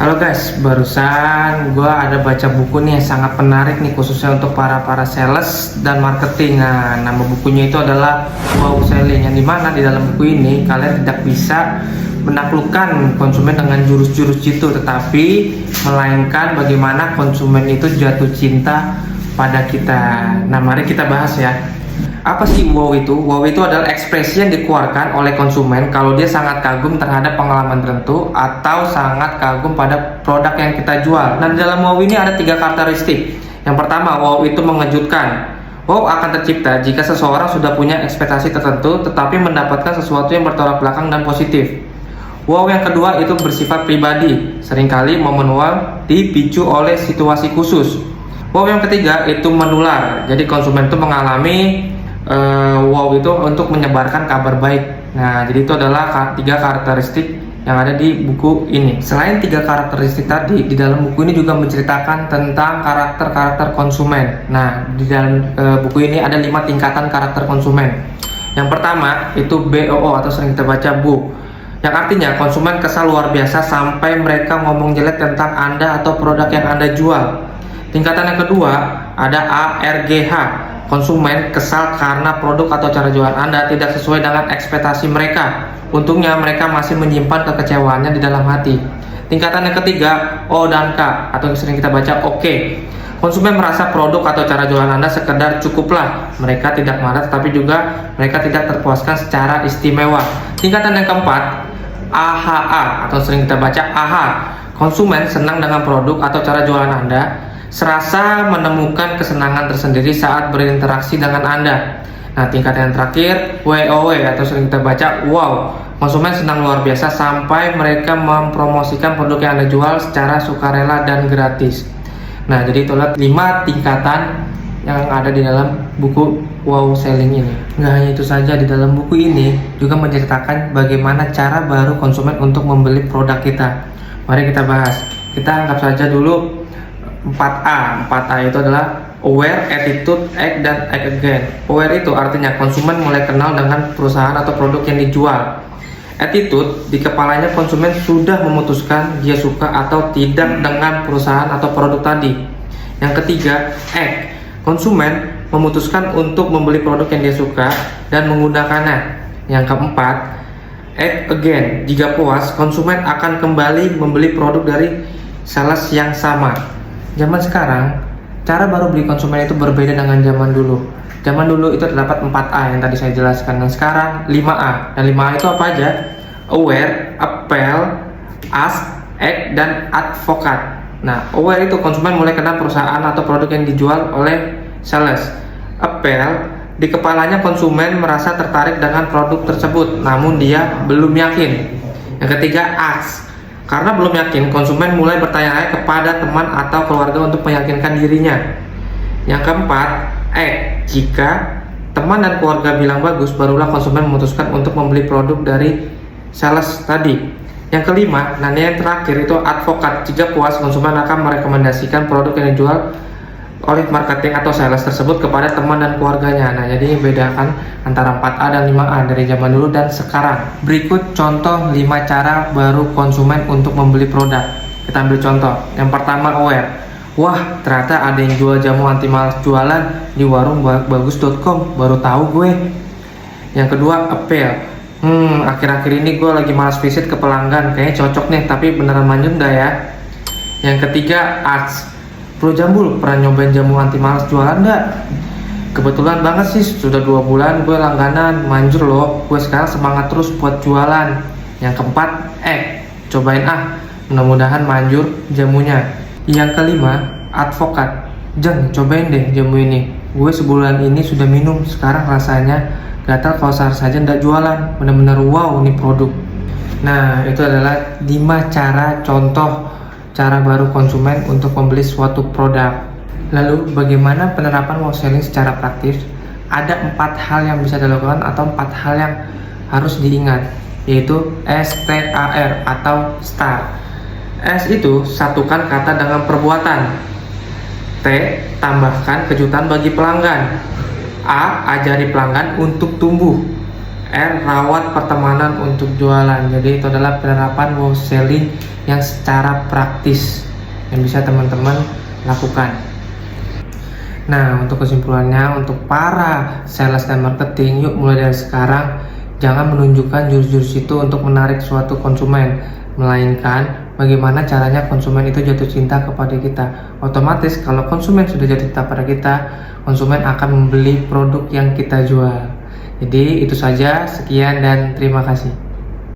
Halo guys, barusan gue ada baca buku nih yang sangat menarik nih, khususnya untuk para sales dan marketing. Nah, nama bukunya itu adalah Wow Selling, yang dimana di dalam buku ini kalian tidak bisa menaklukkan konsumen dengan jurus-jurus itu, tetapi melainkan bagaimana konsumen itu jatuh cinta pada kita. Nah, mari kita bahas ya. Apa sih wow itu? Wow itu adalah ekspresi yang dikeluarkan oleh konsumen kalau dia sangat kagum terhadap pengalaman tertentu atau sangat kagum pada produk yang kita jual. Nah, dalam wow ini ada 3 karakteristik. Yang pertama, wow itu mengejutkan. Wow akan tercipta jika seseorang sudah punya ekspektasi tertentu tetapi mendapatkan sesuatu yang bertolak belakang dan positif. Wow yang kedua itu bersifat pribadi, seringkali momen wow dipicu oleh situasi khusus. Wow yang ketiga itu menular, jadi konsumen itu mengalami wow itu untuk menyebarkan kabar baik. Nah, jadi itu adalah 3 karakteristik yang ada di buku ini. Selain 3 karakteristik tadi, di dalam buku ini juga menceritakan tentang karakter konsumen. Nah, di dalam buku ini ada 5 tingkatan karakter konsumen. Yang pertama itu BOO atau sering kita baca Bu, yang artinya konsumen kesal luar biasa sampai mereka ngomong jelek tentang Anda atau produk yang Anda jual. Tingkatan yang kedua ada ARGH, konsumen kesal karena produk atau cara jualan Anda tidak sesuai dengan ekspektasi mereka. Untungnya mereka masih menyimpan kekecewaannya di dalam hati. Tingkatan yang ketiga O dan K atau yang sering kita baca OK. Konsumen merasa produk atau cara jualan Anda sekedar cukuplah. Mereka tidak marah tapi juga mereka tidak terpuaskan secara istimewa. Tingkatan yang keempat AHA atau sering kita baca AHA. Konsumen senang dengan produk atau cara jualan Anda, serasa menemukan kesenangan tersendiri saat berinteraksi dengan Anda. Nah, tingkat yang terakhir WOW atau sering kita baca wow. Konsumen senang luar biasa sampai mereka mempromosikan produk yang Anda jual secara sukarela dan gratis. Nah, jadi itulah 5 tingkatan yang ada di dalam buku Wow Selling ini. Nggak hanya itu saja, di dalam buku ini juga menceritakan bagaimana cara baru konsumen untuk membeli produk kita. Mari kita bahas. Kita anggap saja dulu 4A. 4A itu adalah aware, attitude, act, dan act again. Aware itu artinya konsumen mulai kenal dengan perusahaan atau produk yang dijual. Attitude, di kepalanya konsumen sudah memutuskan dia suka atau tidak dengan perusahaan atau produk tadi. Yang ketiga, act, konsumen memutuskan untuk membeli produk yang dia suka dan menggunakannya. Yang keempat, act again, jika puas konsumen akan kembali membeli produk dari sales yang sama. Zaman sekarang, cara baru beli konsumen itu berbeda dengan zaman dulu. Zaman dulu itu terdapat 4A yang tadi saya jelaskan, dan sekarang 5A. Dan 5A itu apa aja? Aware, appeal, ask, act, dan advocate. Nah, aware itu konsumen mulai kenal perusahaan atau produk yang dijual oleh sales. Appeal, di kepalanya konsumen merasa tertarik dengan produk tersebut, namun dia belum yakin. Yang ketiga, ask. Karena belum yakin, konsumen mulai bertanya-tanya kepada teman atau keluarga untuk meyakinkan dirinya. Yang keempat, jika teman dan keluarga bilang bagus, barulah konsumen memutuskan untuk membeli produk dari sales tadi. Yang kelima, dan yang terakhir itu advokat. Jika puas, konsumen akan merekomendasikan produk yang dijual oleh marketing atau sales tersebut kepada teman dan keluarganya. Nah, jadi bedakan antara 4A dan 5A dari zaman dulu dan sekarang. Berikut contoh 5 cara baru konsumen untuk membeli produk. Kita ambil contoh. Yang pertama, aware. Wah, ternyata ada yang jual jamu anti malas jualan di warung bagus.com, baru tahu gue. Yang kedua, appeal. Akhir-akhir ini gue lagi malas visit ke pelanggan, kayaknya cocok nih, tapi beneran manjur nggak ya? Yang ketiga, ask. Bro Jambul, pernah nyobain jamu anti malas jualan nggak? Kebetulan banget sih, sudah 2 bulan gue langganan, manjur loh, gue sekarang semangat terus buat jualan. Yang keempat, cobain mudah-mudahan manjur jamunya. Yang kelima, advokat. Jeng, cobain deh jamu ini, gue sebulan ini sudah minum, sekarang rasanya gatal kalau seharusnya saja nggak jualan, bener-bener wow nih produk. Nah, itu adalah 5 cara contoh cara baru konsumen untuk membeli suatu produk. Lalu bagaimana penerapan wow selling secara praktis? Ada 4 hal yang bisa dilakukan atau 4 hal yang harus diingat, yaitu STAR atau STAR. S itu satukan kata dengan perbuatan. T, tambahkan kejutan bagi pelanggan. A, ajari pelanggan untuk tumbuh. 3R, rawat pertemanan untuk jualan. Jadi itu adalah penerapan wow selling yang secara praktis yang bisa teman-teman lakukan. Nah, untuk kesimpulannya, untuk para sales dan marketing, yuk mulai dari sekarang jangan menunjukkan jurus-jurus itu untuk menarik suatu konsumen, melainkan bagaimana caranya konsumen itu jatuh cinta kepada kita. Otomatis kalau konsumen sudah jatuh cinta pada kita, konsumen akan membeli produk yang kita jual. Jadi itu saja, sekian dan terima kasih.